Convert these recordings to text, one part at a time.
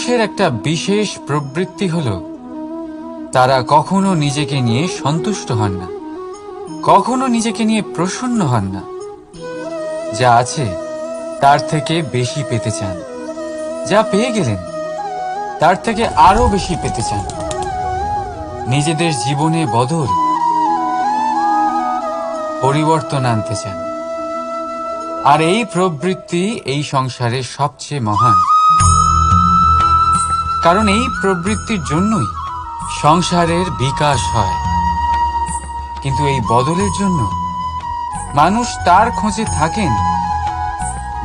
মানুষের একটা বিশেষ প্রবৃত্তি হলো তারা কখনো নিজেকে নিয়ে সন্তুষ্ট হন না, কখনো নিজেকে নিয়ে প্রসন্ন হন না। যা আছে তার থেকে বেশি পেতে চান, যা পেয়ে গেলেন তার থেকে আরো বেশি পেতে চান। নিজেদের জীবনে বদল, পরিবর্তন আনতে চান। আর এই প্রবৃত্তি এই সংসারে সবচেয়ে মহান, কারণ এই প্রবৃত্তির জন্যই সংসারের বিকাশ হয়। কিন্তু এই বদলের জন্য মানুষ তার খোঁজে থাকেন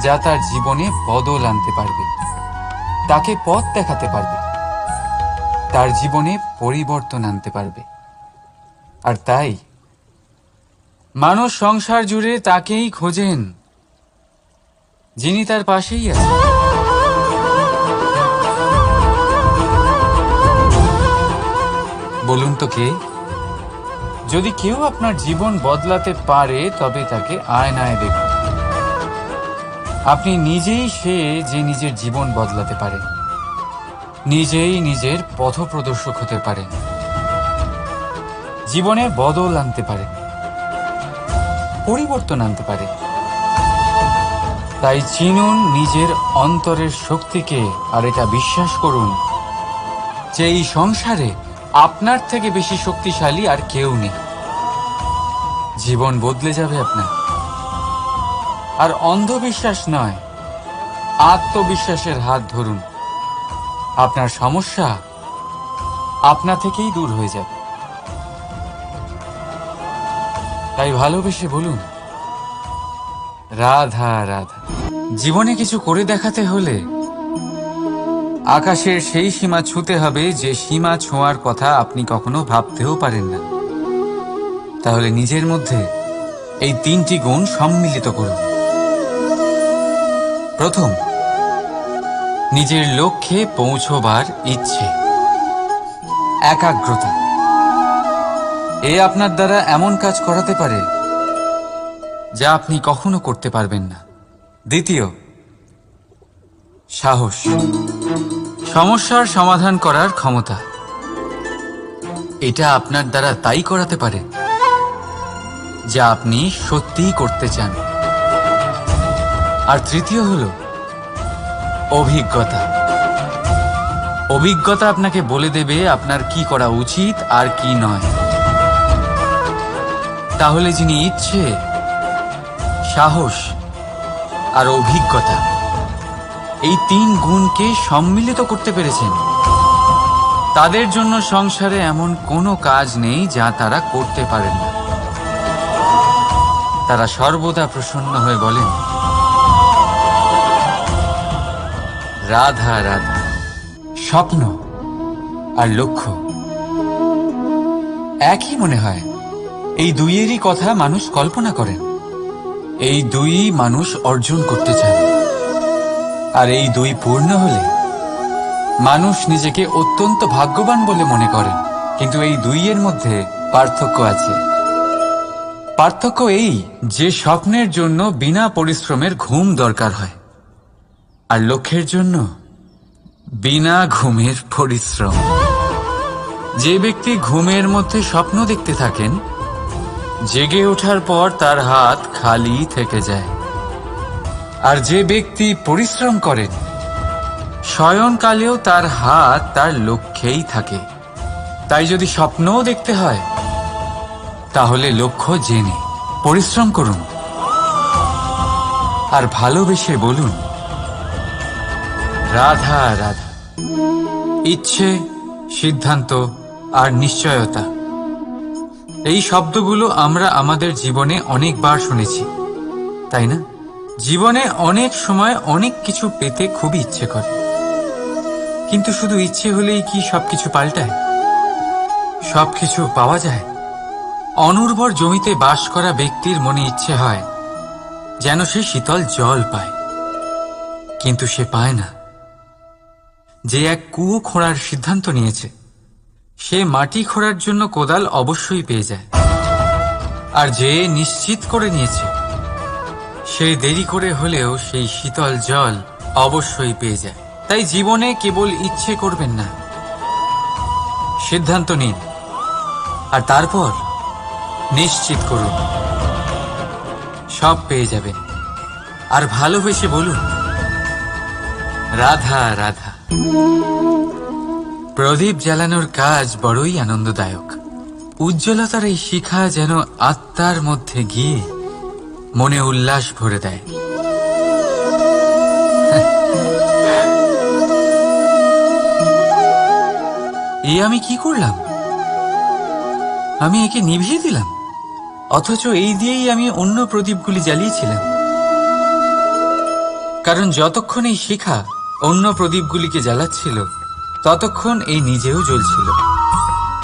যা তার জীবনে বদল আনতে পারবে, তাকে পথ দেখাতে পারবে, তার জীবনে পরিবর্তন আনতে পারবে। আর তাই মানুষ সংসার জুড়ে তাকেই খোঁজেন যিনি তার পাশেই আছেন। বলুন তো কে? যদি কেউ আপনার জীবন বদলাতে পারে তবে তাকে আয়নায় দেখুন। আপনি নিজেই সে যে নিজের জীবন বদলাতে পারে, নিজেই নিজের পথপ্রদর্শক হতে পারেন, জীবনে বদল আনতে পারে, পরিবর্তন আনতে পারে। তাই চিনুন নিজের অন্তরের শক্তিকে, আর এটা বিশ্বাস করুন যে এই সংসারে আপনার থেকে বেশি শক্তিশালী আর কেউ নেই। জীবন বদলে যাবে আপনার। আর অন্ধবিশ্বাস নয়, আত্মবিশ্বাসের হাত ধরুন। আপনার সমস্যা আপনা থেকেই দূর হয়ে যাবে। তাই ভালোবেসে বলুন, রাধা রাধা। জীবনে কিছু করে দেখাতে হলে আকাশের সেই সীমা ছুঁতে হবে যে সীমা ছোঁয়ার কথা আপনি কখনো ভাবতেও পারেন না। তাহলে নিজের মধ্যে এই তিনটি গুণ সম্মিলিত করুন। প্রথম, নিজের লক্ষ্যে পৌঁছবার ইচ্ছে, একাগ্রতা। এ আপনার দ্বারা এমন কাজ করাতে পারে যা আপনি কখনো করতে পারবেন না। দ্বিতীয়, সাহস, সমস্যার সমাধান করার ক্ষমতা। এটা আপনার দ্বারা তাই করাতে পারে যা আপনি সত্যিই করতে চান। আর তৃতীয় হলো অভিজ্ঞতা। অভিজ্ঞতা আপনাকে বলে দেবে আপনার কি করা উচিত আর কি নয়। তাহলে যিনি ইচ্ছে, সাহস আর অভিজ্ঞতা, এই তিন গুণকে সম্মিলিত করতে পেরেছেন, তাদের জন্য সংসারে এমন কোনো কাজ নেই যা তারা করতে পারেন না। তারা সর্বদা প্রসন্ন হয়ে বলেন, রাধা রাধা। স্বপ্ন আর লক্ষ্য একই মনে হয়। এই দুইয়েরই কথা মানুষ কল্পনা করেন। এই দুই মানুষ অর্জন করতে চান। আর এই দুই পূর্ণ হলে মানুষ নিজেকে অত্যন্ত ভাগ্যবান বলে মনে করেন। কিন্তু এই দুইয়ের মধ্যে পার্থক্য আছে। পার্থক্য এই যে স্বপ্নের জন্য বিনা পরিশ্রমের ঘুম দরকার হয়, আর লক্ষ্যের জন্য বিনা ঘুমের পরিশ্রম। যে ব্যক্তি ঘুমের মধ্যে স্বপ্ন দেখতে থাকেন, জেগে ওঠার পর তার হাত খালি থেকে যায়। আর যে ব্যক্তি পরিশ্রম করেন, শয়নকালেও তার হাত তার লক্ষ্যেই থাকে। তাই যদি স্বপ্নও দেখতে হয়, তাহলে লক্ষ্য জেনে পরিশ্রম করুন। আর ভালোবেসে বলুন, রাধা রাধা। ইচ্ছে, সিদ্ধান্ত আর নিশ্চয়তা, এই শব্দগুলো আমরা আমাদের জীবনে অনেকবার শুনেছি, তাই না? জীবনে অনেক সময় অনেক কিছু পেতে খুবই ইচ্ছে করে, কিন্তু শুধু ইচ্ছে হলেই কি সবকিছু পাল্টায়? সবকিছু পাওয়া যায়? অনুর্বর জমিতে বাস করা ব্যক্তির মনে ইচ্ছে হয় যেন সে শীতল জল পায়, কিন্তু সে পায় না। যে এক কুয়ো খোঁড়ার সিদ্ধান্ত নিয়েছে, সে মাটি খোঁড়ার জন্য কোদাল অবশ্যই পেয়ে যায়। আর যে নিশ্চিত করে নিয়েছে, সে দেরি করে হলেও সেই শীতল জল অবশ্যই পেয়ে যায়। তাই জীবনে কেবল ইচ্ছে করবেন না, সিদ্ধান্ত নিন আর তারপর নিশ্চিত করুন, সব পেয়ে যাবেন। আর ভালোবেসে বলুন, রাধা রাধা। প্রদীপ জ্বালানোর কাজ বড়ই আনন্দদায়ক। উজ্জ্বলতার এই শিখা যেন আত্মার মধ্যে গিয়ে মনে উল্লাস ভরে দেয়। এ আমি কি করলাম? আমি একে নিভিয়ে দিলাম, অথচ এই দিয়েই আমি অন্য প্রদীপগুলি জ্বালিয়েছিলাম। কারণ যতক্ষণ এই শিখা অন্য প্রদীপগুলিকে জ্বালাচ্ছিল ততক্ষণ এই নিজেও জ্বলছিল,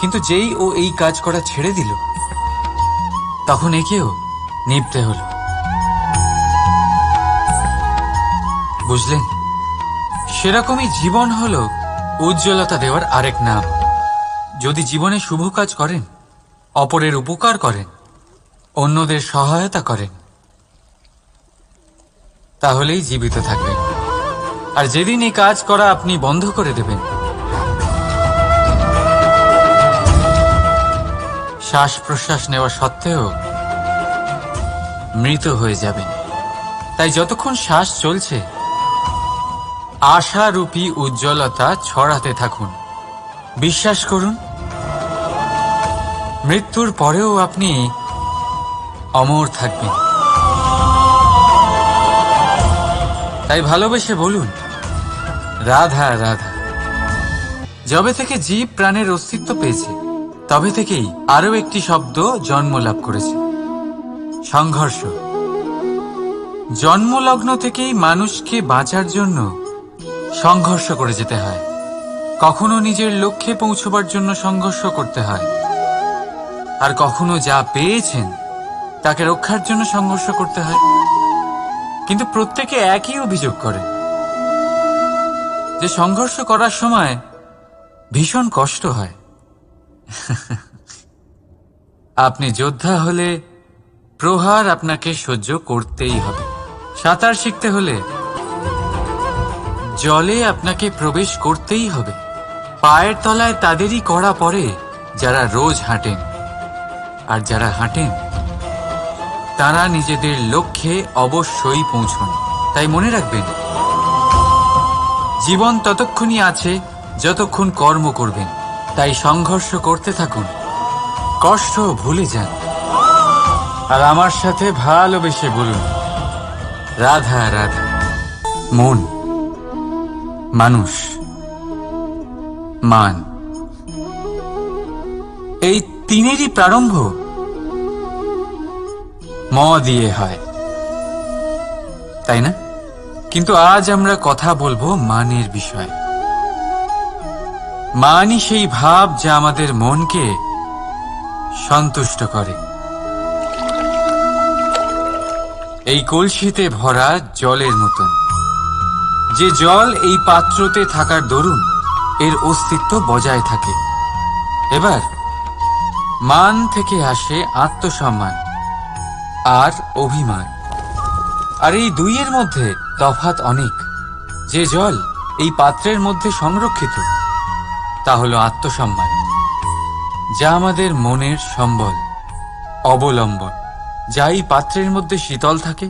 কিন্তু যেই ও এই কাজ করা ছেড়ে দিল তখন একেও নিভতে হল। বুঝলেন? সেরকমই জীবন হলো উজ্জ্বলতা দেওয়ার আরেক নাম। যদি জীবনে শুভ কাজ করেন, অপরের উপকার করেন, অন্যদের সহায়তা করেন, তাহলেই জীবিত থাকবেন। আর যেদিন এই কাজ করা আপনি বন্ধ করে দেবেন, শ্বাস প্রশ্বাস নেওয়া সত্ত্বেও মৃত হয়ে যাবেন। তাই যতক্ষণ শ্বাস চলছে আশারূপী উজ্জ্বলতা ছড়াতে থাকুন। বিশ্বাস করুন, মৃত্যুর পরেও আপনি অমর থাকবেন। তাই ভালোবেসে বলুন, রাধা রাধা। যবে থেকে জীব প্রাণের অস্তিত্ব পেয়েছে তবে থেকেই আরো একটি শব্দ জন্ম লাভ করেছে, সংঘর্ষ। জন্মলগ্ন থেকেই মানুষকে বাঁচার জন্য সংঘর্ষ করে যেতে হয়। কখনো নিজের লক্ষ্যে পৌঁছবার জন্য সংঘর্ষ করতে হয়, আর কখনো যা পেয়েছেন তাকে রক্ষার জন্য সংঘর্ষ করতে হয়। কিন্তু প্রত্যেকে একই অভিযোগ করে যে সংঘর্ষ করার সময় ভীষণ কষ্ট হয়। আপনি যোদ্ধা হলে প্রহার আপনাকে সহ্য করতেই হবে। সাঁতার শিখতে হলে জলে আপনাকে প্রবেশ করতেই হবে। পায়ের তলায় তাদেরই কড়া পড়ে যারা রোজ হাঁটেন, আর যারা হাঁটেন তারা নিজেদের লক্ষ্যে অবশ্যই পৌঁছন। তাই মনে রাখবেন, জীবন ততক্ষণই আছে যতক্ষণ কর্ম করবেন। তাই সংঘর্ষ করতে থাকুন, কষ্ট ভুলে যান, আর আমার সাথে ভালোবেসে বলুন, রাধা রাধা। মন, মানুষ, মান, এই তিনেরই প্রারম্ভ ম দিয়ে হয়, তাই না? কিন্তু আজ আমরা কথা বলবো মানের বিষয়ে। মানই সেই ভাব যা আমাদের মনকে সন্তুষ্ট করে। এই কলসিতে ভরা জলের মতন, যে জল এই পাত্রতে থাকার দরুন এর অস্তিত্ব বজায় থাকে। এবার মান থেকে আসে আত্মসম্মান আর অভিমান, আর এই দুইয়ের মধ্যে তফাৎ অনেক। যে জল এই পাত্রের মধ্যে সংরক্ষিত তা হলো আত্মসম্মান, যা আমাদের মনের সম্বল, অবলম্বন, যা এই পাত্রের মধ্যে শীতল থাকে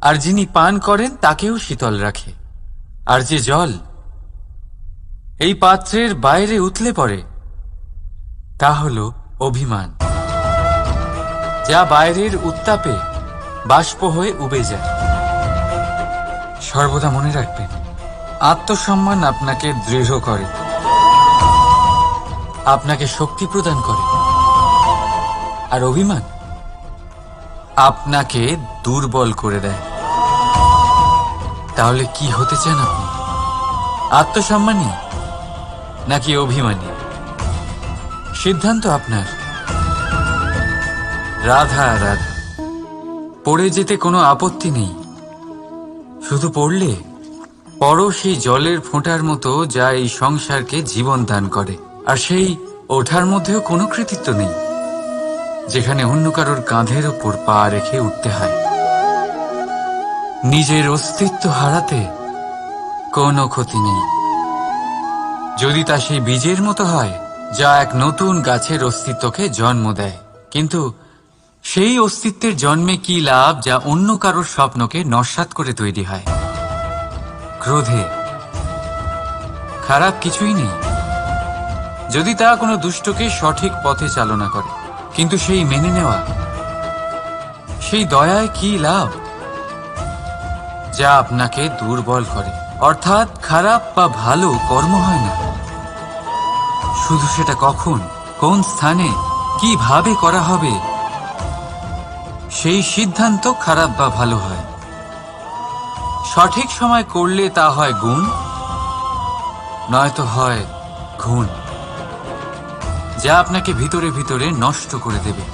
আর যিনি পান করেন তাকেও শীতল রাখে। আর যে জল এই পাত্রের বাইরে উতলে পড়ে তা হলো অভিমান, যা বাইরের উত্তাপে বাষ্প হয়ে উবে যায়। সর্বদা মনে রাখবেন, আত্মসম্মান আপনাকে দৃঢ় করে, আপনাকে শক্তি প্রদান করে, আর অভিমান আপনাকে দুর্বল করে দেয়। তাহলে কি হতে চান আপনি? আত্মসম্মানী নাকি অভিমানী? সিদ্ধান্ত আপনার। রাধা রাধা। পড়ে যেতে কোনো আপত্তি নেই, শুধু পড়লে পড়ো সেই জলের ফোঁটার মতো যা এই সংসারকে জীবন দান করে। আর সেই ওঠার মধ্যেও কোনো কৃতিত্ব নেই, যেখানে অন্য কারোর কাঁধের ওপর পা রেখে উঠতে হয়। নিজের অস্তিত্ব হারাতে কোনো ক্ষতি নেই, যদি তা সেই বীজের মতো হয় যা এক নতুন গাছের অস্তিত্বকে জন্ম দেয়। কিন্তু সেই অস্তিত্বের জন্মে কি লাভ যা অন্য কারোর স্বপ্নকে নস্যাৎ করে তৈরি হয়? ক্রোধে খারাপ কিছুই নেই, যদি তা কোনো দুষ্টকে সঠিক পথে চালনা করে। কিন্তু সেই মেনে নেওয়া, সেই দয়ায় কি লাভ যা আপনাকে দুর্বল করে? অর্থাৎ খারাপ বা ভালো কর্ম হয় না, শুধু সেটা কখন, কোন স্থানে, কিভাবে করা হবে সেই সিদ্ধান্ত খারাপ বা ভালো হয়। সঠিক সময় করলে তা হয় গুণ, নয়তো হয় ঘুণ, যা আপনাকে ভিতরে ভিতরে নষ্ট করে দেবে।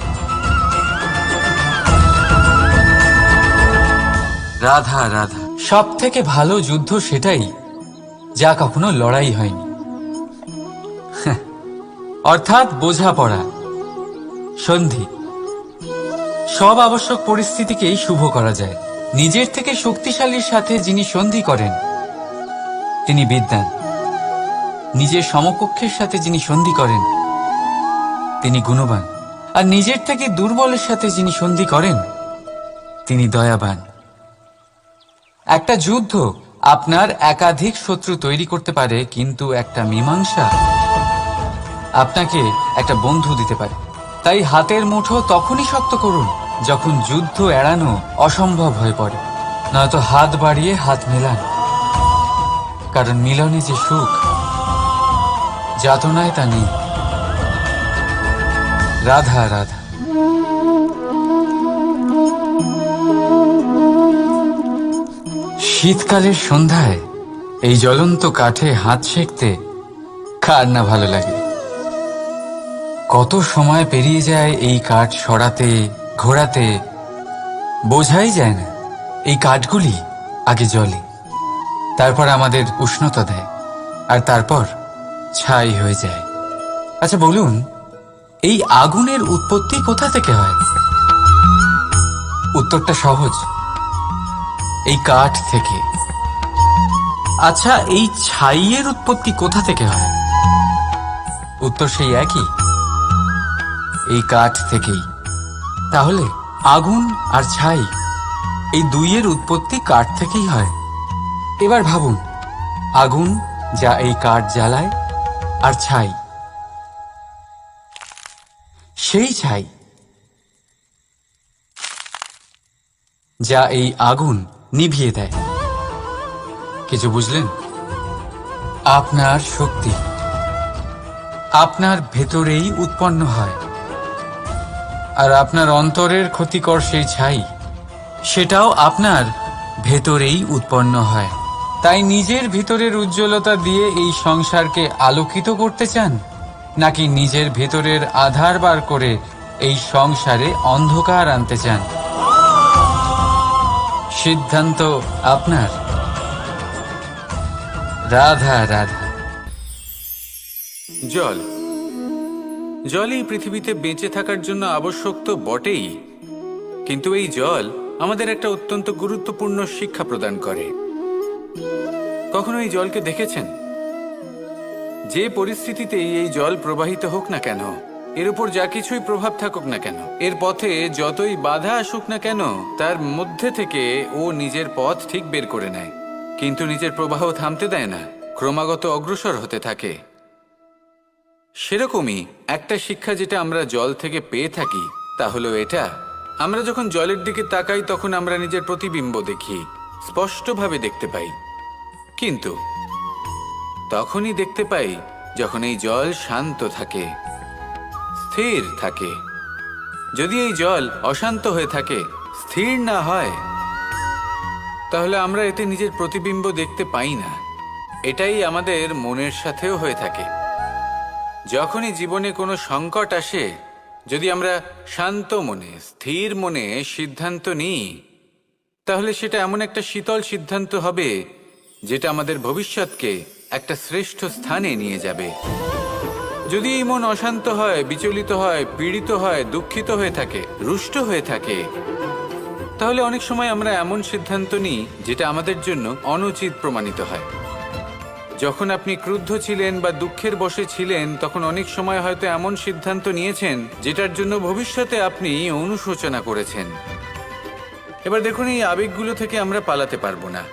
রাধা রাধা। সব থেকে ভালো যুদ্ধ সেটাই যা কখনো লড়াই হয়নি, অর্থাৎ বোঝাপড়া, সন্ধি। সব আবশ্যক পরিস্থিতিকেই শুভ করা যায়। নিজের থেকে শক্তিশালীর সাথে যিনি সন্ধি করেন তিনি বিদ্বান, নিজের সমকক্ষের সাথে যিনি সন্ধি করেন তিনি গুণবান, আর নিজের থেকে দুর্বলের সাথে যিনি সন্ধি করেন তিনি দয়াবান। একটা যুদ্ধ আপনার একাধিক শত্রু তৈরি করতে পারে, কিন্তু একটা মীমাংসা আপনাকে একটা বন্ধু দিতে পারে। তাই হাতের মুঠো তখনই শক্ত করুন যখন যুদ্ধ এড়ানো অসম্ভব হয়ে পড়ে, নয়তো হাত বাড়িয়ে হাত মেলান, কারণ মিলনে যে সুখ, যাতনায় তা নেই। রাধা রাধা। শীতকালের সন্ধ্যায় এই জ্বলন্ত কাঠে হাত সেঁকতে কার না ভালো লাগে? কত সময় পেরিয়ে যায় এই কাঠ সরাতে, ঘোরাতে, বোঝাই যায় না। এই কাঠগুলি আগে জ্বলে, তারপর আমাদের উষ্ণতা দেয়, আর তারপর ছাই হয়ে যায়। আচ্ছা বলুন, এই আগুনের উৎপত্তি কোথা থেকে হয়? উত্তরটা সহজ, এই কাঠ থেকে। আচ্ছা, এই ছাইয়ের উৎপত্তি কোথা থেকে হয়? উত্তর সেই একই, এই কাঠ থেকেই। তাহলে আগুন আর ছাই, এই দুইয়ের উৎপত্তি কাঠ থেকেই হয়। এবার ভাবুন, আগুন যা এই কাঠ জ্বালায়, আর ছাই সেই ছাই যা এই আগুন নিভিয়ে দেয়। কিছু বুঝলেন? আপনার শক্তি আপনার ভেতরেই উৎপন্ন হয়, আর আপনার অন্তরের ক্ষতিকর সেই ছাই, সেটাও আপনার ভেতরেই উৎপন্ন হয়। তাই নিজের ভিতরের উজ্জ্বলতা দিয়ে এই সংসারকে আলোকিত করতে চান, নাকি নিজের ভেতরের আধার বার করে এই সংসারে অন্ধকার আনতে চান? সিদ্ধান্ত আপনার। রাধা রাধা। জল, জলই পৃথিবীতে বেঁচে থাকার জন্য আবশ্যক তো বটেই, কিন্তু এই জল আমাদের একটা অত্যন্ত গুরুত্বপূর্ণ শিক্ষা প্রদান করে। কখনো এই জলকে দেখেছেন? যে পরিস্থিতিতেই এই জল প্রবাহিত হোক না কেন, এর উপর যা কিছুই প্রভাব থাকুক না কেন, এর পথে যতই বাধা আসুক না কেন, তার মধ্যে থেকে ও নিজের পথ ঠিক বের করে নেয়, কিন্তু নিজের প্রবাহ থামতে দেয় না, ক্রমাগত অগ্রসর হতে থাকে। সেরকমই একটা শিক্ষা যেটা আমরা জল থেকে পেয়ে থাকি তা হলো এটা: আমরা যখন জলের দিকে তাকাই তখন আমরা নিজের প্রতিবিম্ব দেখি, স্পষ্টভাবে দেখতে পাই, কিন্তু তখনই দেখতে পাই যখন এই জল শান্ত থাকে, স্থির থাকে। যদি এই জল অশান্ত হয়ে থাকে, স্থির না হয়, তাহলে আমরা এতে নিজের প্রতিবিম্ব দেখতে পাই না। এটাই আমাদের মনের সাথেও হয়ে থাকে। যখনই জীবনে কোনো সংকট আসে, যদি আমরা শান্ত মনে, স্থির মনে সিদ্ধান্ত নিই, তাহলে সেটা এমন একটা শীতল সিদ্ধান্ত হবে যেটা আমাদের ভবিষ্যৎকে একটা শ্রেষ্ঠ স্থানে নিয়ে যাবে। যদি এই মন অশান্ত হয়, বিচলিত হয়, পীড়িত হয়, দুঃখিত হয়ে থাকে, রুষ্ট হয়ে থাকে, তাহলে অনেক সময় আমরা এমন সিদ্ধান্ত নিই যেটা আমাদের জন্য অনুচিত প্রমাণিত হয়। যখন আপনি ক্রুদ্ধ ছিলেন বা দুঃখের বশে ছিলেন, তখন অনেক সময় হয়তো এমন সিদ্ধান্ত নিয়েছেন যেটার জন্য ভবিষ্যতে আপনি অনুশোচনা করেছেন। এবার দেখুন, এই আবেগগুলো থেকে আমরা পালাতে পারবো না,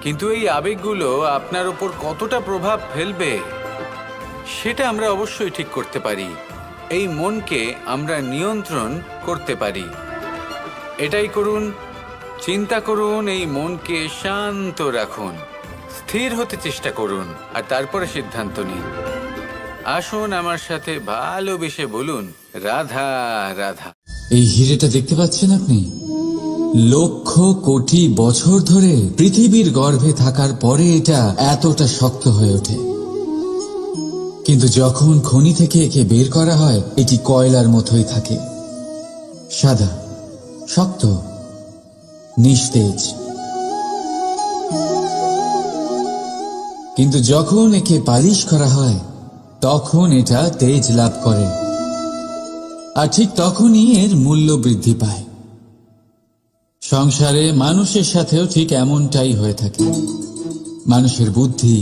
কিন্তু এই আবেগগুলো আপনার উপর কতটা প্রভাব ফেলবে সেটা আমরা অবশ্যই ঠিক করতে পারি। এই মনকে আমরা নিয়ন্ত্রণ করতে পারি। এটাই করুন, চিন্তা করুন, এই মনকে শান্ত রাখুন, স্থির হতে চেষ্টা করুন, আর তারপরে সিদ্ধান্ত নিন। আসুন আমার সাথে ভালোবেসে বলুন, রাধা রাধা। এই হিরেটা দেখতে পাচ্ছেন আপনি? লক্ষ কোটি বছর ধরে পৃথিবীর গর্ভে থাকার পরে এটা এতটা শক্ত হয়ে ওঠে, কিন্তু যখন খনি থেকে একে বের করা হয় এটি কয়লার মতোই থাকে, সাদা, শক্ত, নিস্তেজ। কিন্তু যখন একে পালিশ করা হয় তখন এটা তেজ লাভ করে, আর ঠিক তখনই এর মূল্য বৃদ্ধি পায়। সংসারে মানুষের সাথেও ঠিক এমনটাই হয়ে থাকে। মানুষের বুদ্ধি,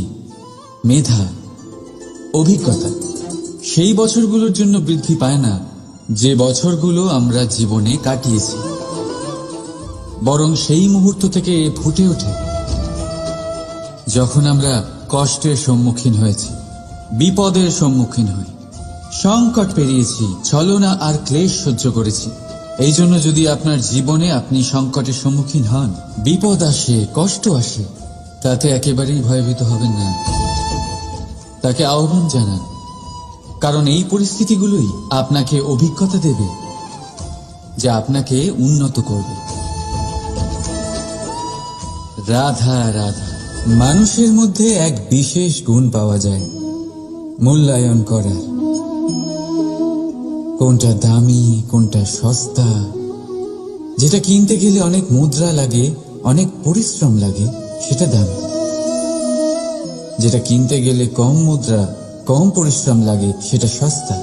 মেধা, অভিজ্ঞতা সেই বছরগুলোর জন্য বৃদ্ধি পায় না যে বছরগুলো আমরা জীবনে কাটিয়েছি, বরং সেই মুহূর্ত থেকে ফুটে ওঠে যখন আমরা কষ্টের সম্মুখীন হয়েছি, বিপদের সম্মুখীন হই, সংকট পেরিয়েছি, ছলনা আর ক্লেশ সহ্য করেছি। এই জন্য যদি আপনার জীবনে আপনি সংকটের সম্মুখীন হন, বিপদ আসে, কষ্ট আসে, তাতে একেবারেই ভয়ভীত হবেন না। তাকে আহ্বান জানান, কারণ এই পরিস্থিতিগুলোই আপনাকে অভিজ্ঞতা দেবে যা আপনাকে উন্নত করবে। রাধা রাধা। মানুষের মধ্যে এক বিশেষ গুণ পাওয়া যায়, মূল্যায়ন করার। কোনটা দামি, কোনটা সস্তা, যেটা কিনতে গেলে অনেক মুদ্রা লাগে, অনেক পরিশ্রম লাগে, সেটা দামি। যেটা কিনতে গেলে কম মুদ্রা, কম পরিশ্রম লাগে, সেটা সস্তা।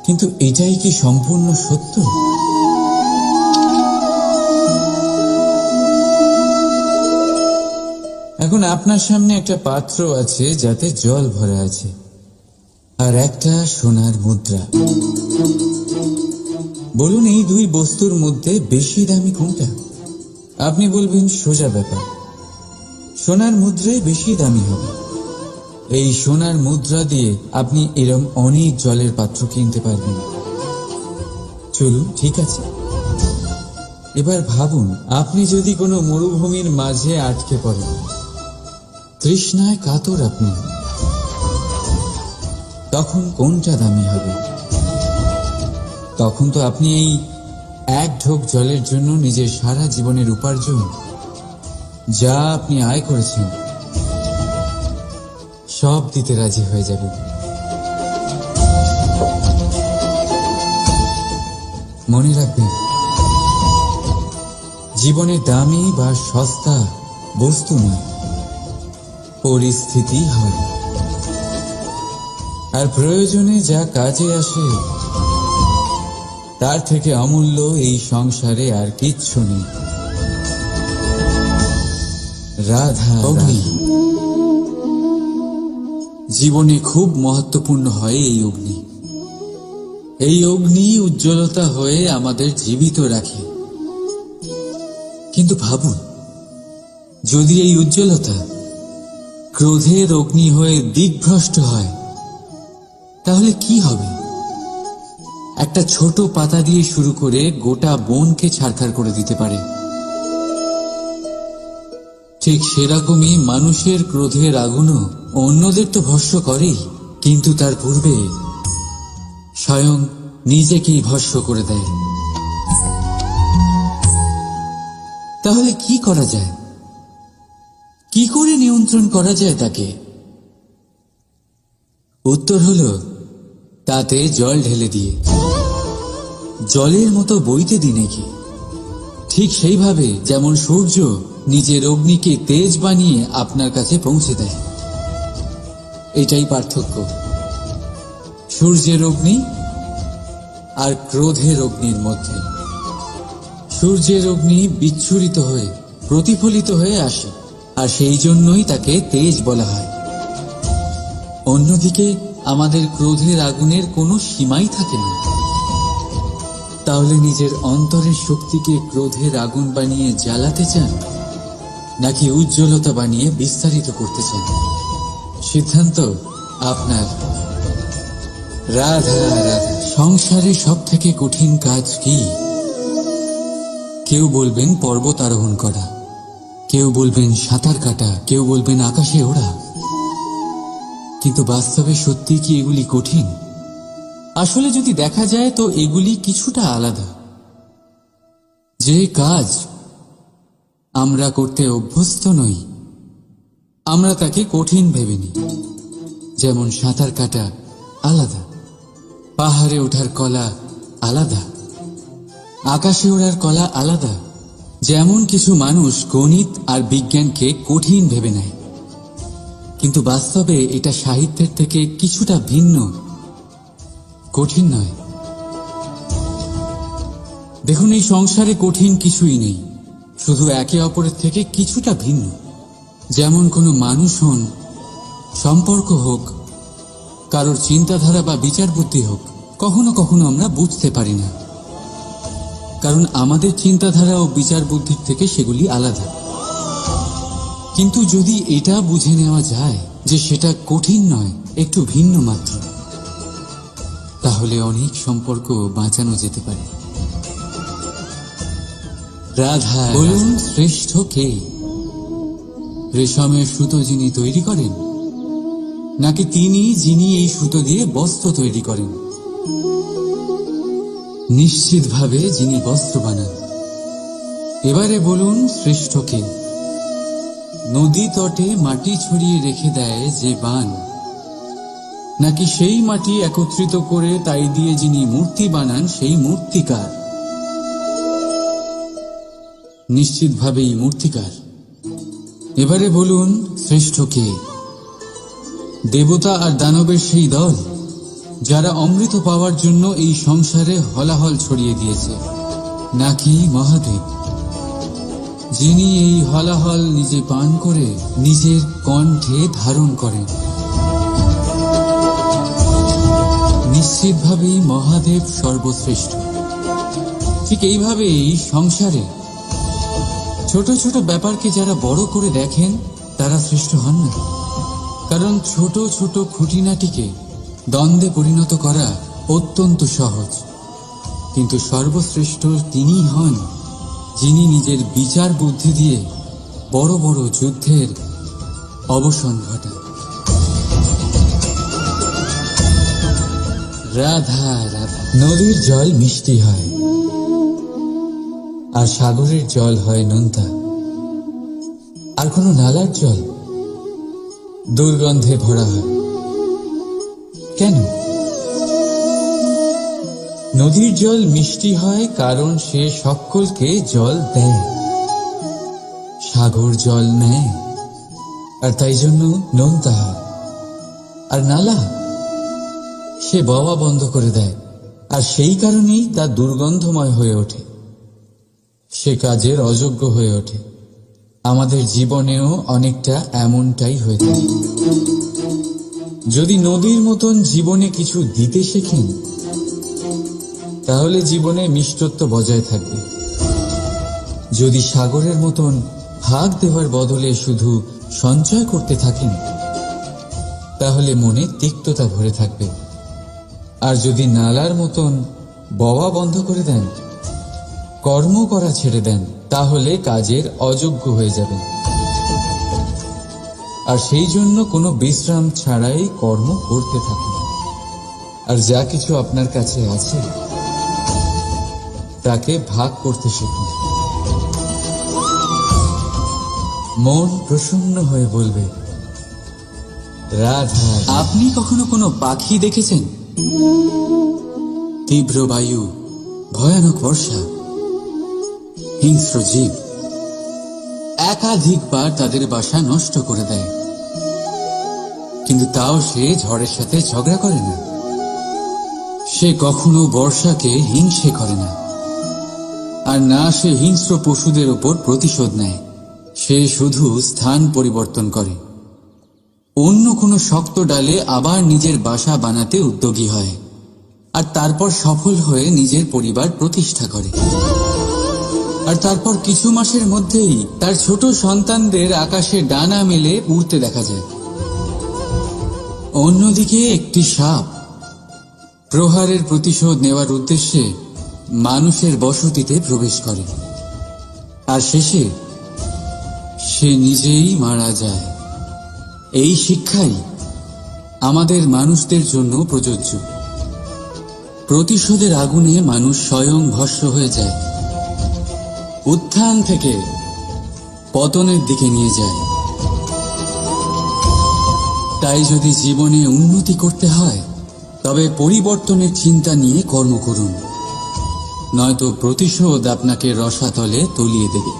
কিন্তু এটাই কি সম্পূর্ণ সত্য? এখন আপনার সামনে একটা পাত্র আছে যাতে জল ভরা আছে, আর একটা সোনার মুদ্রা। বলুন, এই দুই বস্তুর মধ্যে বেশি দামি কোনটা? আপনি বলবেন সোজা ব্যাপার, সোনার মুদ্রাই বেশি দামি হবে। এই সোনার মুদ্রা দিয়ে আপনি এরম অনেক জলের পাত্র কিনতে পারবেন। চলুন, ঠিক আছে। এবার ভাবুন, আপনি যদি কোনো মরুভূমির মাঝে আটকে পড়েন, তৃষ্ণায় কাতর আপনি, তখন কোনটা দামি হবে? তখন তো আপনি এই এক ঢোক জলের জন্য নিজের সারা জীবনের উপার্জন, যা আপনি আয় করেছেন, সব দিতে রাজি হয়ে যাবেন। মনে রাখবেন, জীবনে দামি বা সস্তা বস্তু নয়, পরিস্থিতি হয়। আর প্রয়োজনে যা কাজে আসে তার থেকে অমূল্য এই সংসারে আর কিচ্ছু নেই। রাধা রাধা। জীবনে খুব মহত্বপূর্ণ হয় এই অগ্নি। এই অগ্নি উজ্জ্বলতা হয়ে আমাদের জীবিত রাখে। কিন্তু ভাবুন, যদি এই উজ্জ্বলতা ক্রোধের অগ্নি হয়ে দিকভ্রষ্ট হয়, তাহলে কি হবে? একটা ছোট পাতা দিয়ে শুরু করে গোটা বনকে ছারখার করে দিতে পারে। ঠিক সেরকমই মানুষের ক্রোধের আগুনও অন্যদের তো ভস্ম করেই, কিন্তু তার পূর্বে স্বয়ং নিজেকেই ভস্ম করে দেয়। তাহলে কি করা যায়? কি করে নিয়ন্ত্রণ করা যায় তাকে? উত্তর হলো, তাতে জল ঢেলে দিয়ে, জলের মতো বইতে দিন একে। ঠিক সেইভাবে যেমন সূর্য নিজের অগ্নিকে তেজ বানিয়ে আপনার কাছে পৌঁছে দেয়। এটাই পার্থক্য সূর্যের অগ্নি আর ক্রোধের অগ্নির মধ্যে। সূর্যের অগ্নি বিচ্ছুরিত হয়ে প্রতিফলিত হয়ে আসে, আর সেই জন্যই তাকে তেজ বলা হয়। অন্যদিকে আমাদের ক্রোধের আগুনের কোনো সীমাই থাকে না। তাহলে নিজের অন্তরের শক্তিকে ক্রোধের আগুন বানিয়ে জ্বালাতে চান, নাকি উজ্জ্বলতা বানিয়ে বিস্তারিত করতে চান? সিদ্ধান্ত আপনার। রাধা রাধা। সংসারে সব থেকে কঠিন কাজ কি? কেউ বলবেন পর্বত আরোহণ করা, কেউ বলবেন সাঁতার কাটা, কেউ বলবেন আকাশে ওড়া। কিন্তু বাস্তবে সত্যি কি এগুলি কঠিন? আসলে যদি দেখা যায় তো এগুলি কিছুটা আলাদা। যে কাজ আমরা করতে অভ্যস্ত নই, আমরা তাকে কঠিন ভেবে নিই। যেমন সাঁতার কাটা আলাদা, পাহাড়ে ওঠার কলা আলাদা, আকাশে ওড়ার কলা আলাদা। যেমন কিছু মানুষ গণিত আর বিজ্ঞানকে কঠিন ভেবে নেয়, কিন্তু বাস্তবে এটা সাহিত্যের থেকে কিছুটা ভিন্ন, কঠিন নয়। দেখুন, এই সংসারে কঠিন কিছুই নেই, শুধু একে অপরের থেকে কিছুটা ভিন্ন। যেমন কোনো মানুষ হন, সম্পর্ক হোক, কারোর চিন্তাধারা বা বিচার বুদ্ধি হোক, কখনো কখনো আমরা বুঝতে পারি না, কারণ আমাদের চিন্তাধারা ও বিচার বুদ্ধির থেকে সেগুলি আলাদা। কিন্তু যদি এটা বুঝে নেওয়া যায় যে সেটা কঠিন নয়, একটু ভিন্ন মাত্র, তাহলে অনেক সম্পর্ক বাঁচানো যেতে পারে। রাধা। বলুন, শ্রেষ্ঠ কে? রেশমের সুতো যিনি তৈরি করেন, নাকি তিনি যিনি এই সুতো দিয়ে বস্ত্র তৈরি করেন? নিশ্চিতভাবে যিনি বস্ত্র বানান। এবারে বলুন, শ্রেষ্ঠ কে? নদী তটে মাটি ছড়িয়ে রেখে দেয় যে বান, নাকি সেই মাটি একত্রিত করে তাই দিয়ে যিনি মূর্তি বানান সেই মূর্তিকার? নিশ্চিতভাবেই মূর্তিকার। এবারে বলুন, শ্রেষ্ঠ কে? দেবতা আর দানবের সেই দল যারা অমৃত পাওয়ার জন্য এই সংসারে হলাহল ছড়িয়ে দিয়েছে, নাকি মহাদেব যিনি এই হলাহল নিজে পান করে নিজের কণ্ঠে ধারণ করেন? নিশ্চিতভাবেই মহাদেব সর্বশ্রেষ্ঠ। ঠিক এইভাবেই সংসারে ছোট ছোট ব্যাপারকে যারা বড় করে দেখেন তারা শ্রেষ্ঠ হন না, কারণ ছোট ছোট খুঁটিনাটিকে দ্বন্দ্বে পরিণত করা অত্যন্ত সহজ। কিন্তু সর্বশ্রেষ্ঠ তিনিই হন যিনি নিজের বিচার বুদ্ধি দিয়ে বড় বড় যুদ্ধের অবসান ঘটান। রাধা রাধা। নদীর জল মিষ্টি হয়, আর সাগরের জল হয় নোনতা, আর কোন নালার জল দুর্গন্ধে ভরা হয়। কেন? নদীর জল মিষ্টি হয় কারণ সে সকলকে জল দেয়, সাগর জল নেয়, আর তাই জন্য নোনতা হয়। আর নালা সে বওয়া বন্ধ করে দেয়, আর সেই কারণেই তা দুর্গন্ধময় হয়ে ওঠে, সে কাজের অযোগ্য হয়ে ওঠে। আমাদের জীবনেও অনেকটা এমনটাই হয়ে থাকে। যদি নদীর মতন জীবনে কিছু দিতে শেখেন, তাহলে জীবনে মিষ্টত্ব বজায় থাকবে। যদি সাগরের মতন ভাগ দেওয়ার বদলে শুধু সঞ্চয় করতে থাকেন, তাহলে মনে তিক্ততা ভরে থাকবে। আর যদি নালার মতন বওয়া বন্ধ করে দেন, কর্ম করা ছেড়ে দেন, তাহলে কাজের অযোগ্য হয়ে যাবেন। আর সেই জন্য কোনো বিশ্রাম ছাড়াই কর্ম করতে থাকুন। আর যা কিছু আপনার কাছে আছে তাকে ভাগ করতে শিখুন। মন প্রসন্ন হয়ে বলবে, রাধা। আপনি কখনো কোনো পাখি দেখেছেন? তীব্র বায়ু, ভয়ানক বর্ষা, হিংস্র জীব একাধিকবার তাদের বাসা নষ্ট করে দেয়, কিন্তু তাও সে ঝড়ের সাথে ঝগড়া করে না। সে কখনো বর্ষাকে হিংসে করে না, আর না সে হিংস্র পশুদের ওপর প্রতিশোধ নেয়। সে শুধু স্থান পরিবর্তন করে, অন্য কোনো শক্ত ডালে আবার নিজের বাসা বানাতে উদ্যোগী হয়, আর তারপর সফল হয়ে নিজের পরিবার প্রতিষ্ঠা করে। আর তারপর কিছু মাসের মধ্যেই তার ছোট সন্তানদের আকাশে ডানা মেলে উড়তে দেখা যায়। অন্যদিকে একটি সাপ প্রহারের প্রতিশোধ নেওয়ার উদ্দেশ্যে মানুষের বসতিতে প্রবেশ করে, আর শেষে সে নিজেই মারা যায়। এই শিক্ষাই আমাদের মানুষদের জন্য প্রযোজ্য। প্রতিশোধের আগুনে মানুষ স্বয়ং ভস্ম হয়ে যায়, উত্থান থেকে পতনের দিকে নিয়ে যায়। তাই যদি জীবনে উন্নতি করতে হয়, তবে পরিবর্তনের চিন্তা নিয়ে কর্ম করুন, নয়তো প্রতিশোধ আপনাকে রসাতলে তলিয়ে দেবে।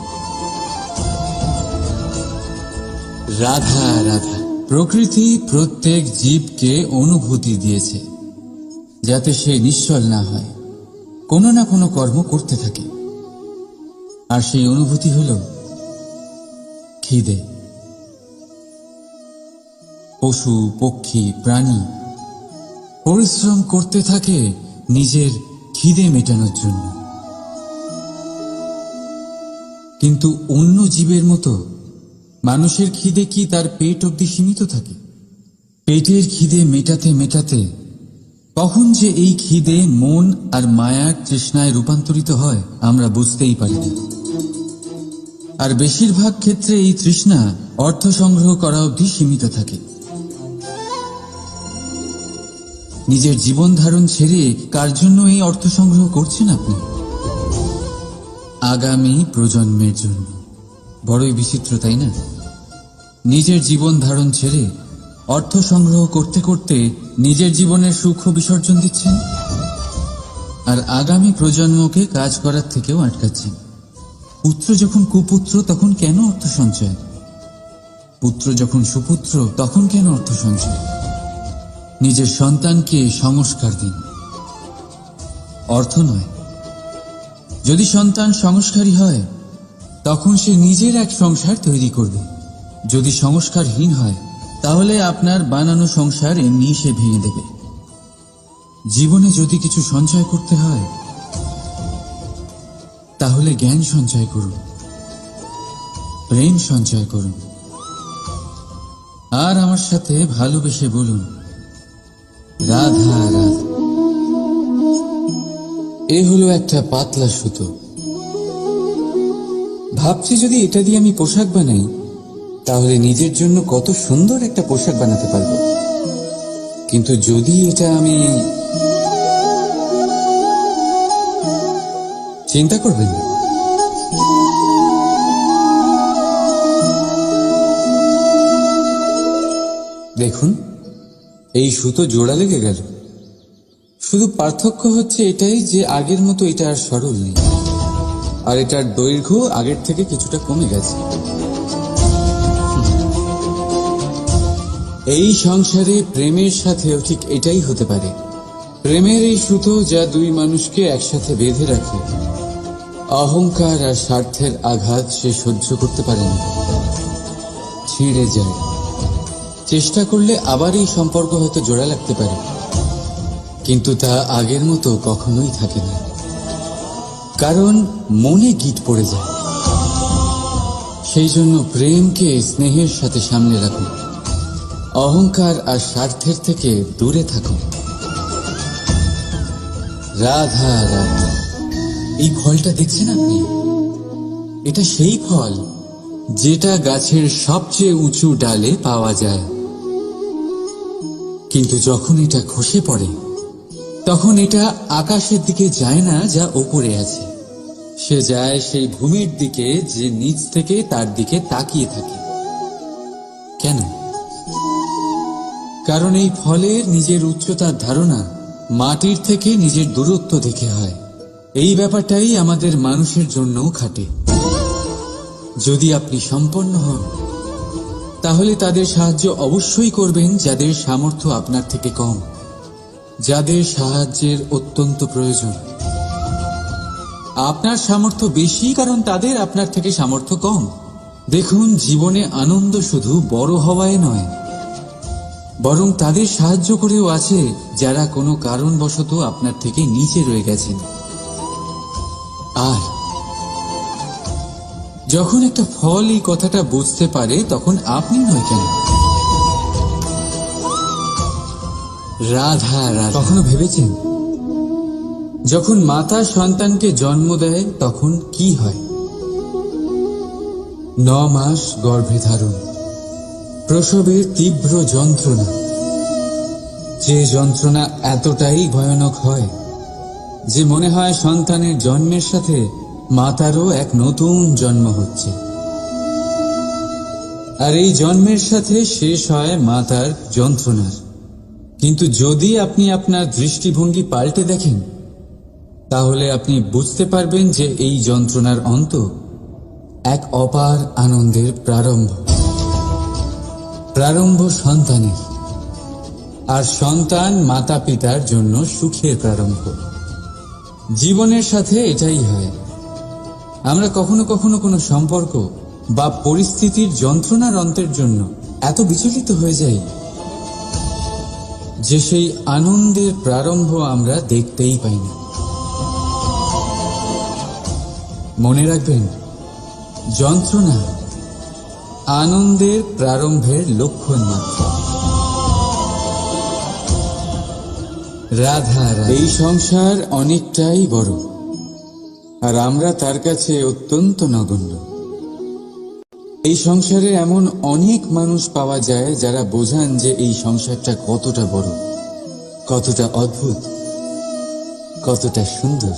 রাধা রাধা। প্রকৃতি প্রত্যেক জীবকে অনুভূতি দিয়েছে, যাতে সে নিশ্চল না হয়, কোনো না কোনো কর্ম করতে থাকে। আর সেই অনুভূতি হল খিদে। পশু পক্ষী প্রাণী পরিশ্রম করতে থাকে নিজের খিদে মেটানোর জন্য। কিন্তু অন্য জীবের মতো মানুষের খিদে কি তার পেট অবধি সীমিত থাকে? পেটের খিদে মেটাতে মেটাতে কখন যে এই খিদে মন আর মায়ার তৃষ্ণায় রূপান্তরিত হয় আমরা বুঝতেই পারি না। আর বেশিরভাগ ক্ষেত্রে এই তৃষ্ণা অর্থ সংগ্রহ করা অবধি সীমিত থাকে। নিজের জীবন ধারণ ছেড়ে কার জন্য এই অর্থ সংগ্রহ করছেন আপনি? আগামী প্রজন্মের জন্য। বড়ই বিচিত্র, তাই না? নিজের জীবন ধারণ ছেড়ে অর্থ সংগ্রহ করতে করতে নিজের জীবনের সুখ বিসর্জন দিচ্ছেন, আর আগামী প্রজন্মকে কাজ করার থেকেও আটকাচ্ছেন। পুত্র যখন কুপুত্র তখন কেন অর্থ সঞ্চয়? পুত্র যখন সুপুত্র তখন কেন অর্থ সঞ্চয়? নিজের সন্তানকে সংস্কার দিন, অর্থ নয়। যদি সন্তান সংস্কারী হয়, তখন সে নিজের এক সংসার তৈরি করবে। যদি সংস্কারহীন হয়, তাহলে আপনার বানানো সংসার এমনি সে ভেঙে দেবে। জীবনে যদি কিছু সঞ্চয় করতে হয়, তাহলে জ্ঞান সঞ্চয় করুন, প্রেম সঞ্চয় করুন, আর আমার সাথে ভালোবেসে বলুন রাধা রাধা। এ হলো একটা পাতলা সুতো। ভাবছি যদি এটা দিয়ে আমি পোশাক বানাই, তাহলে নিজের জন্য কত সুন্দর একটা পোশাক বানাতে পারবো। কিন্তু যদি এটা আমি... চিন্তা করবেন না, দেখুন এই সুতো জোড়া লেগে গেল। শুধু পার্থক্য হচ্ছে এটাই যে আগের মতো এটা আর সরল নেই, আর এটার দৈর্ঘ্য আগের থেকে কিছুটা কমে গেছে। এই সংসারে প্রেমের সাথেও ঠিক এটাই হতে পারে। প্রেমের এই সুতো যা দুই মানুষকে একসাথে বেঁধে রাখে, অহংকার আর স্বার্থের আঘাত সে সহ্য করতে পারে না, ছিঁড়ে যায়। চেষ্টা করলে আবার এই সম্পর্ক হয়তো জোড়া লাগতে পারে, কিন্তু তা আগের মতো কখনোই থাকে না, কারণ মনে গিট পড়ে যায়। সেই জন্য প্রেমকে স্নেহের সাথে সামনে রাখুন, অহংকার আর স্বার্থের থেকে দূরে থাকুন। রাধা রাধা। এই ফলটা দেখছেন আপনি? এটা সেই ফল যেটা গাছের সবচেয়ে উঁচু ডালে পাওয়া যায়, কিন্তু যখন এটা খসে পড়ে তখন এটা আকাশের দিকে যায় না যা ওপরে আছে, সে যায় সেই ভূমির দিকে যে নিচ থেকে তার দিকে তাকিয়ে থাকে। কেন? কারণ এই ফলের নিজের উচ্চতার ধারণা মাটির থেকে নিজের দূরত্ব দেখে হয়। এই ব্যাপারটাই আমাদের মানুষের জন্যও খাটে। যদি আপনি সম্পন্ন হন, তাহলে তাদের সাহায্য অবশ্যই করবেন যাদের সামর্থ্য আপনার থেকে কম, যাদের সাহায্যের অত্যন্ত প্রয়োজন। আপনার সামর্থ্য বেশি কারণ তাদের আপনার থেকে সামর্থ্য কম। দেখুন, জীবনে আনন্দ শুধু বড় হওয়ায় নয়, বরং তাদের সাহায্য করেও আছে যারা কোনো কারণবশত আপনার থেকে নিচে রয়ে গেছেন। আর যখন একটা ফল এই কথাটা বুঝতে পারে, তখন আপনি নয় কেন, রাধা রাধা। কখনো ভেবেছেন যখন মাতা সন্তানকে জন্ম দেয় তখন কি হয়? 9 মাস গর্ভে ধারণ, প্রসবের তীব্র যন্ত্রণা, যে যন্ত্রণা এতটাই ভয়ানক হয় যে মনে হয় সন্তানের জন্মের সাথে মাতারও এক নতুন জন্ম হচ্ছে। আর এই জন্মের সাথে শেষ হয় মাতার যন্ত্রণার। কিন্তু যদি আপনি আপনার দৃষ্টিভঙ্গি পাল্টে দেখেন, তাহলে আপনি বুঝতে পারবেন যে এই যন্ত্রণার অন্ত এক অপার আনন্দের প্রারম্ভ সন্তানের, আর সন্তান মাতা পিতার জন্য সুখের প্রারম্ভ। জীবনের সাথে এটাই হয়। আমরা কখনো কখনো কোনো সম্পর্ক বা পরিস্থিতির যন্ত্রণার অন্তের জন্য এত বিচলিত হয়ে যাই যে সেই আনন্দের প্রারম্ভ আমরা দেখতেই পাই না। মনে রাখবেন, যন্ত্রণা আনন্দের প্রারম্ভের লক্ষণ মাত্র। রাধা রাধা। এই সংসার অনেকটাই বড়, আর আমরা তার কাছে অত্যন্ত নগণ্য। এই সংসারে এমন অনেক মানুষ পাওয়া যায় যারা বোঝান যে এই সংসারটা কতটা বড়, কতটা অদ্ভুত, কতটা সুন্দর।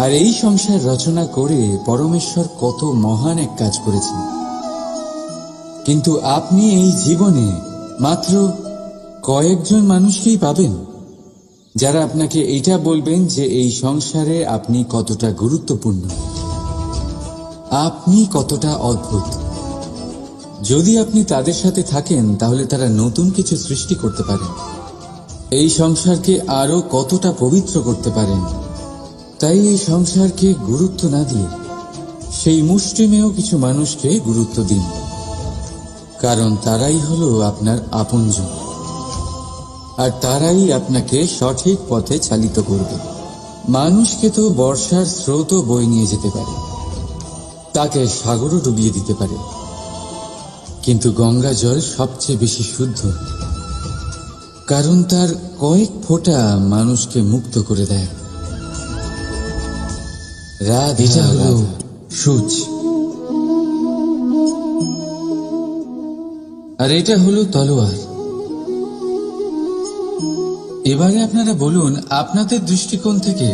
আর এই সংসার রচনা করে পরমেশ্বর কত মহান এক কাজ করেছেন। কিন্তু আপনি এই জীবনে মাত্র কয়েকজন মানুষকেই পাবেন যারা আপনাকে এইটা বলবেন যে এই সংসারে আপনি কতটা গুরুত্বপূর্ণ, আপনি কতটা অদ্ভুত। যদি আপনি তাদের সাথে থাকেন, তাহলে তারা নতুন কিছু সৃষ্টি করতে পারেন, এই সংসারকে আরো কতটা পবিত্র করতে পারেন। তাই এই সংসারকে গুরুত্ব না দিয়ে সেই মুষ্টিমেয় কিছু মানুষকে গুরুত্ব দিন, কারণ তারাই হলো আপনার আপনজন, আর তারাই আপনাকে সঠিক পথে চালিত করবে। মানুষকে তো বর্ষার স্রোতও বয়ে নিয়ে যেতে পারে, তাকে সাগরও ডুবিয়ে দিতে পারে, কিন্তু গঙ্গা জল সবচেয়ে বেশি শুদ্ধ, কারণ তার কয়েক ফোঁটা মানুষকে মুক্ত করে দেয়। রাধা হলো সূচ, আর এটা হলো তলোয়ার। এবারে আপনারা বলুন, আপনাদের দৃষ্টিকোণ থেকে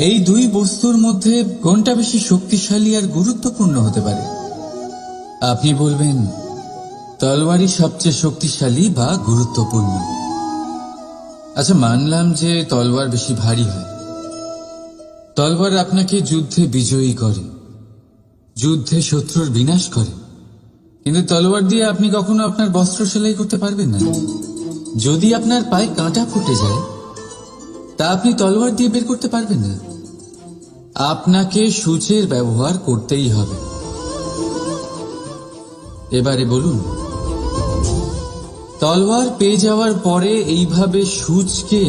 এই দুই বস্তুর মধ্যে কোনটা বেশি শক্তিশালী আর গুরুত্বপূর্ণ হতে পারে? আপনি বলবেন তলোয়ারই সবচেয়ে শক্তিশালী বা গুরুত্বপূর্ণ। আচ্ছা, মানলাম যে তলোয়ার বেশি ভারী হয়। তলোয়ার আপনাকে যুদ্ধে বিজয়ী করে, যুদ্ধে শত্রুর বিনাশ করে, কিন্তু তলোয়ার দিয়ে আপনি কখনো আপনার বস্ত্র সেলাই করতে পারবেন না। যদি আপনার পায়ে কাঁটা ফুটে যায়, তা আপনি তলোয়ার দিয়ে বের করতে পারবেন না। আপনাকে সূচের ব্যবহার করতেই হবে। এবারে বলুন, তলোয়ার পেয়ে যাওয়ার পরে এইভাবে সূচকে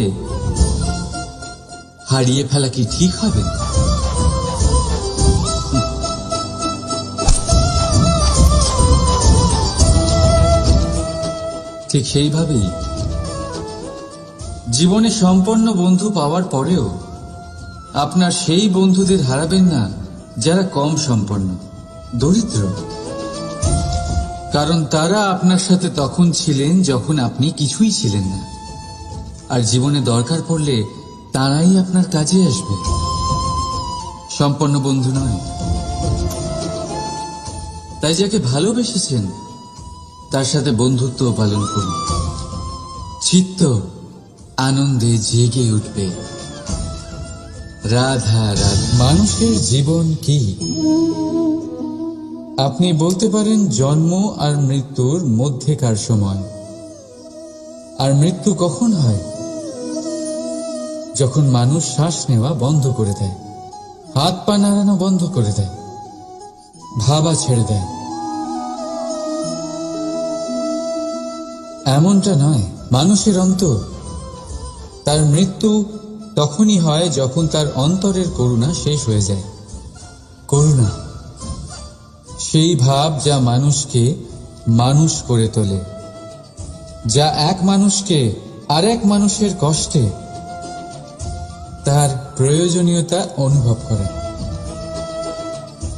হারিয়ে ফেলা কি ঠিক হবে? ঠিক সেইভাবেই জীবনে সম্পন্ন বন্ধু পাওয়ার পরেও আপনার সেই বন্ধুদের হারাবেন না যারা কম সম্পন্ন, দরিদ্র, কারণ তারা আপনার সাথে তখন ছিলেন যখন আপনি কিছুই ছিলেন না, আর জীবনে দরকার পড়লে তারাই আপনার কাজে আসবে, সম্পন্ন বন্ধু নয়। তাই যাকে ভালোবেসেছেন তার সাথে বন্ধুত্ব পালন করুন, চিত্ত আনন্দে জেগে উঠবে। রাধা রাধা। মানুষের জীবন কি? আপনি বলতে পারেন জন্ম আর মৃত্যুর মধ্যেকার সময়। আর মৃত্যু কখন হয়? যখন মানুষ শ্বাস নেওয়া বন্ধ করে দেয়, হাত পা নাড়ানো বন্ধ করে দেয়, ভাবা ছেড়ে দেয়। এমনটা নয়, মানুষের অন্তর, তার মৃত্যু তখনই হয় যখন তার অন্তরের করুণা শেষ হয়ে যায়। করুণা সেই ভাব যা মানুষকে মানুষ করে তোলে, যা এক মানুষকে আরেক মানুষের কষ্টে তার প্রয়োজনীয়তা অনুভব করে,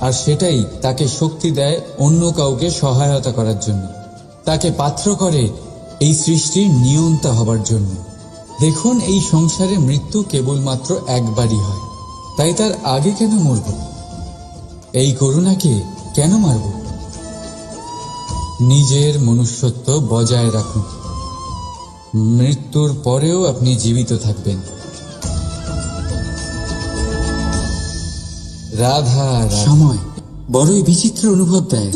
আর সেটাই তাকে শক্তি দেয় অন্য কাউকে সহায়তা করার জন্য, তাকে পাত্র করে এই সৃষ্টির নিয়ন্তা হবার জন্য। দেখুন, এই সংসারে মৃত্যু কেবলমাত্র একবারই হয়, তাই তার আগে কেন মরব? এই করুণাকে কেন মারব? নিজের মনুষ্যত্ব বজায় রাখুন, মৃত্যুর পরেও আপনি জীবিত থাকবেন। রাধা। সময় বড়ই বিচিত্র অনুভব দেয়।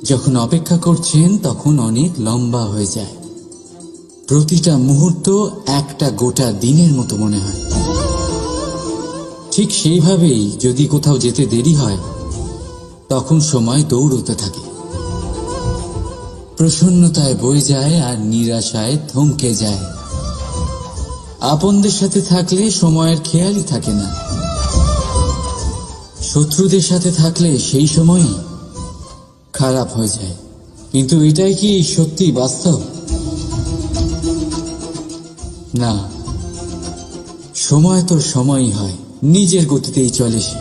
যখন অপেক্ষা করছেন তখন অনেক লম্বা হয়ে যায়, প্রতিটা মুহূর্ত একটা গোটা দিনের মতো মনে হয়। ঠিক সেইভাবেই যদি কোথাও যেতে দেরি হয় তখন সময় দৌড়তে থাকে, প্রসন্নতায় বয়ে যায় আর নিরাশায় থমকে যায়। আপনদের সাথে থাকলে সময়ের খেয়ালই থাকে না, শত্রুদের সাথে থাকলে সেই সময়ই খারাপ হয়ে যায়। কিন্তু এটাই কি সত্যি বাস্তব? না, সময় তো সময়ই হয়, নিজের গতিতেই চলে সে।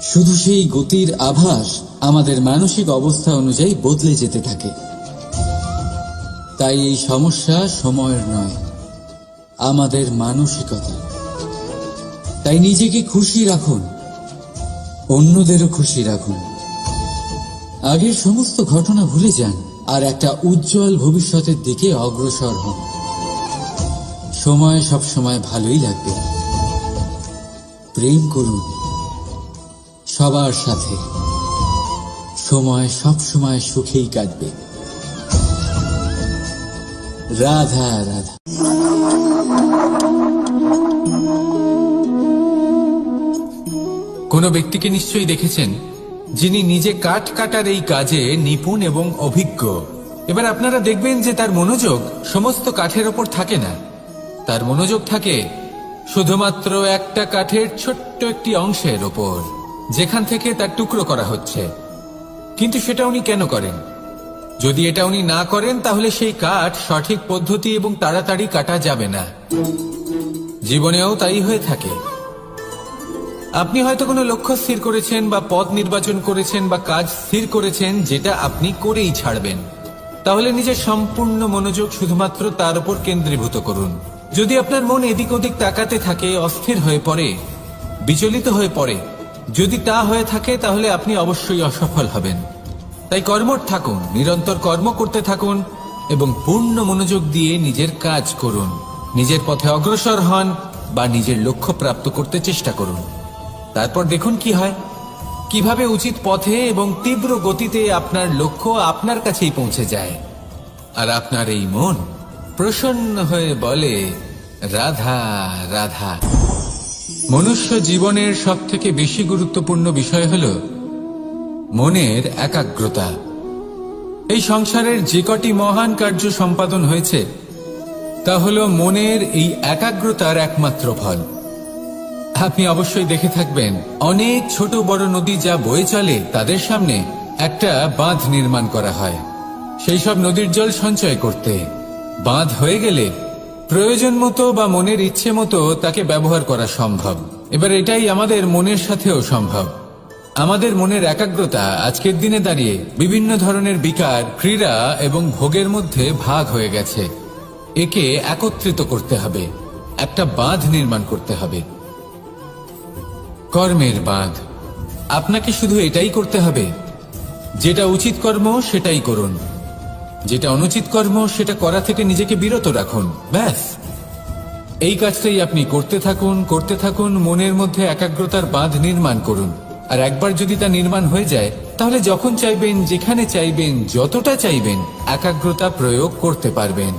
শুধু সেই গতির আভাস আমাদের মানসিক অবস্থা অনুযায়ী বদলে যেতে থাকে। তাই এই সমস্যা সময়ের নয়, আমাদের মানসিকতা। তাই নিজেকে খুশি রাখুন, অন্যদেরও খুশি রাখুন। আগের সমস্ত ঘটনা ভুলে যান আর একটা উজ্জ্বল ভবিষ্যতের দিকে অগ্রসর হন। সময় সব সময় ভালোই লাগবে। প্রেম করুন সবার সাথে, সময় সব সময় সুখেই কাটবে। রাধা রাধা। কোনো ব্যক্তিকে নিশ্চয়ই দেখেছেন যিনি নিজে কাঠ কাটার এই কাজে নিপুণ এবং অভিজ্ঞ। এবার আপনারা দেখবেন যে তার মনোযোগ সমস্ত কাঠের ওপর থাকে না, তার মনোযোগ থাকে শুধুমাত্র একটা কাঠের ছোট্ট একটি অংশের ওপর, যেখান থেকে তার টুকরো করা হচ্ছে। কিন্তু সেটা উনি কেন করেন? যদি এটা উনি না করেন তাহলে সেই কাঠ সঠিক পদ্ধতি এবং তাড়াতাড়ি কাটা যাবে না। জীবনেও তাই হয়ে থাকে। আপনি হয়তো কোনো লক্ষ্য স্থির করেছেন বা পথ নির্বাচন করেছেন বা কাজ স্থির করেছেন যেটা আপনি করেই ছাড়বেন। তাহলে নিজের সম্পূর্ণ মনোযোগ শুধুমাত্র তার উপর কেন্দ্রীভূত করুন। যদি আপনার মন এদিক ওদিক তাকাতে থাকে, অস্থির হয়ে পড়ে, বিচলিত হয়ে পড়ে, যদি তা হয়ে থাকে তাহলে আপনি অবশ্যই অসফল হবেন। তাই কর্মঠ থাকুন, নিরন্তর কর্ম করতে থাকুন এবং পূর্ণ মনোযোগ দিয়ে নিজের কাজ করুন। নিজের পথে অগ্রসর হন বা নিজের লক্ষ্য প্রাপ্ত করতে চেষ্টা করুন। তারপর দেখুন কি হয়, কিভাবে উচিত পথে এবং তীব্র গতিতে আপনার লক্ষ্য আপনার কাছেই পৌঁছে যায়। আর আপনার এই মন প্রসন্ন হয়ে বলে, রাধা রাধা। মনুষ্য জীবনের সবথেকে বেশি গুরুত্বপূর্ণ বিষয় হল মনের একাগ্রতা। এই সংসারের যে কটি মহান কার্য সম্পাদন হয়েছে তা হল মনের এই একাগ্রতার একমাত্র ফল। আপনি অবশ্যই দেখে থাকবেন, অনেক ছোট বড় নদী যা বয়ে চলে তাদের সামনে একটা বাঁধ নির্মাণ করা হয় সেই সব নদীর জল সঞ্চয় করতে। বাঁধ হয়ে গেলে প্রয়োজন মতো বা মনের ইচ্ছে মতো তাকে ব্যবহার করা সম্ভব। এবার এটাই আমাদের মনের সাথেও সম্ভব। আমাদের মনের একাগ্রতা আজকের দিনে দাঁড়িয়ে বিভিন্ন ধরনের বিকার, ক্রীড়া এবং ভোগের মধ্যে ভাগ হয়ে গেছে। একে একত্রিত করতে হবে, একটা বাঁধ নির্মাণ করতে হবে, কর্মের বাঁধ। আপনাকে শুধু এটাই করতে হবে, যেটা উচিত কর্ম সেটাই করুন, যেটা অনুচিত কর্ম সেটা করা থেকে নিজেকে বিরত রাখুন। ব্যাস, এই কাজটাই আপনি করতে থাকুন, করতে থাকুন। মনের মধ্যে একাগ্রতার বাঁধ নির্মাণ করুন। আর একবার যদি তা নির্মাণ হয়ে যায় তাহলে যখন চাইবেন, যেখানে চাইবেন, যতটা চাইবেন একাগ্রতা প্রয়োগ করতে পারবেন।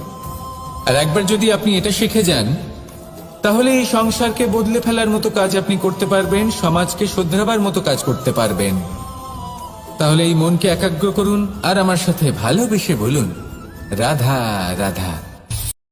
আর একবার যদি আপনি এটা শিখে যান তাহলে এই সংসারকে বদলে ফেলার মতো কাজ আপনি করতে পারবেন, সমাজকে শোধরাবার মতো কাজ করতে পারবেন। তাহলে এই মনকে একাগ্র করুন আর আমার সাথে ভালোবেসে বলুন, রাধা রাধা।